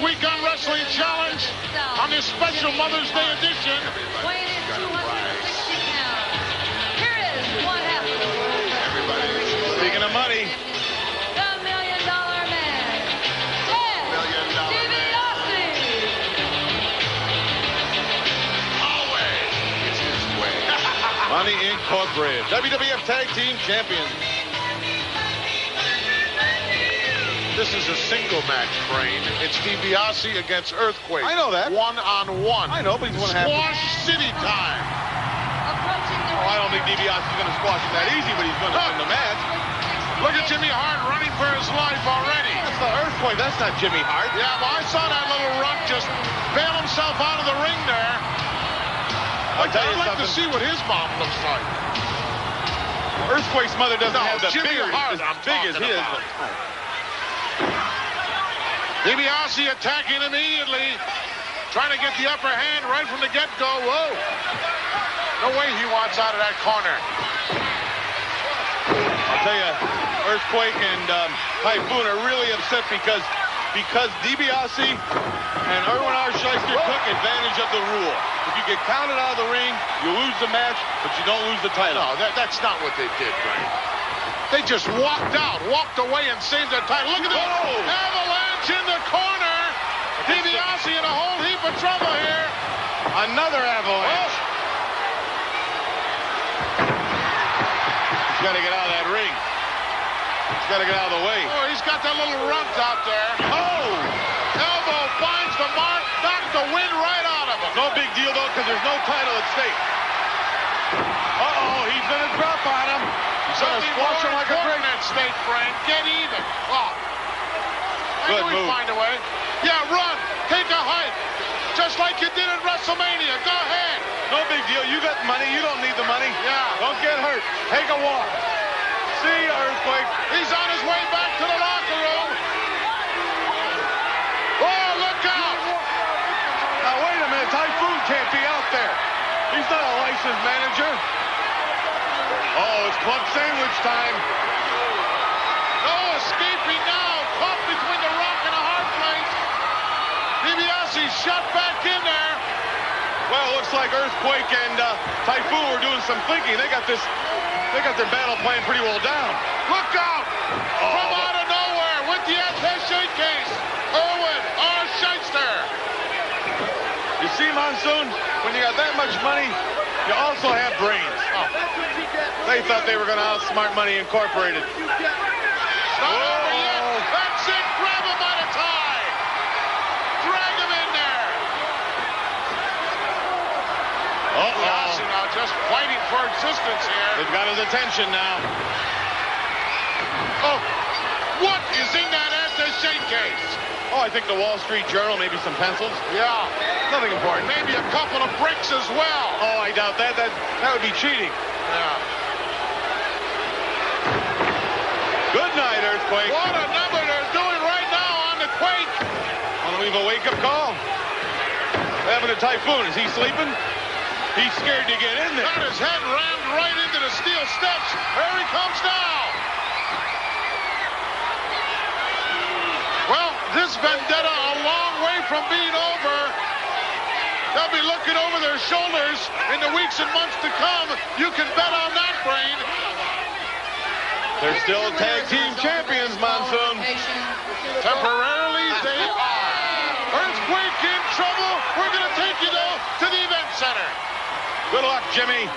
weekend wrestling challenge on this special Mother's Day edition. Weighing in 260 pounds. Here is what happened. Speaking of money. The $1 Million Man. Ted DiBiase. Always is his way. Money Incorporated. WWF Tag Team Champions. This is a single match, Brain. It's DiBiase against Earthquake. I know that. 1-on-1. I know, but he's one half. Squash City time. Approaching the Oh, I don't think DiBiase is going to squash it that easy, but he's going to win the match. Look at Jimmy Hart running for his life already. That's the Earthquake. That's not Jimmy Hart. Yeah, well, I saw that little runt just bail himself out of the ring there. I'll tell you I'd like to something. see what his mom looks like. Earthquake's mother doesn't have the Jimmy bigger, Hart as I'm big as talking his. about. DiBiase attacking immediately, trying to get the upper hand right from the get-go. Whoa. No way he wants out of that corner. I'll tell you, Earthquake and Typhoon are really upset because DiBiase and Irwin R. Shyster took advantage of the rule. If you get counted out of the ring, you lose the match, but you don't lose the title. No, that's not what they did, Frank. They just walked away and saved their title. Look at this. Whoa. Avalanche in the corner. DiBiase in a whole heap of trouble here. Another avalanche. He's got to get out of that ring. He's got to get out of the way. Oh, he's got that little runt out there. Oh! Elbow finds the mark, knocked the wind right out of him. No big deal, though, because there's no title at stake. Uh-oh, he's going to drop on him. He's going to squash him like a Important great... at stake, Frank. Get even. Oh. I Good knew he'd move. find a way. Yeah, run. Take a hike. Just like you did at WrestleMania. Go ahead. No big deal. You got money. You don't need the money. Yeah. Don't get hurt. Take a walk. See ya, Earthquake. He's on his way back to the locker room. Oh, look out. Now, wait a minute. Typhoon can't be out there. He's not a licensed manager. Oh, it's club sandwich time. No escaping now. Caught between the rock and a hard place. DiBiase shot back in there. Well, it looks like Earthquake and Typhoon were doing some thinking. They got their battle plan pretty well down. Look out. From out of nowhere with the attaché case. Irwin R. Shyster. You see, Monsoon, when you got that much money, you also have brains. They thought they were going to outsmart Money Incorporated. Not over yet. That's it. Grab him by the tie. Drag him in there. DiBiase now just fighting for existence here. They've got his attention now. Oh, what is in that attaché case? Oh, I think the Wall Street Journal, maybe some pencils. Yeah. Nothing important. Maybe a couple of bricks as well. Oh, I doubt that. That would be cheating. Yeah. Good night, Earthquake. What a number they're doing right now on the Quake. Want to leave a wake-up call? What happened to Typhoon? Is he sleeping? He's scared to get in there. Got his head rammed right into the steel steps. Here he comes now. Well, this vendetta a long way from being over. They'll be looking over their shoulders in the weeks and months to come. You can bet on that, Brain. They're still tag team champions, Monsoon. Temporarily, they are. Earthquake in trouble. We're going to take you, though, to the event center. Good luck, Jimmy.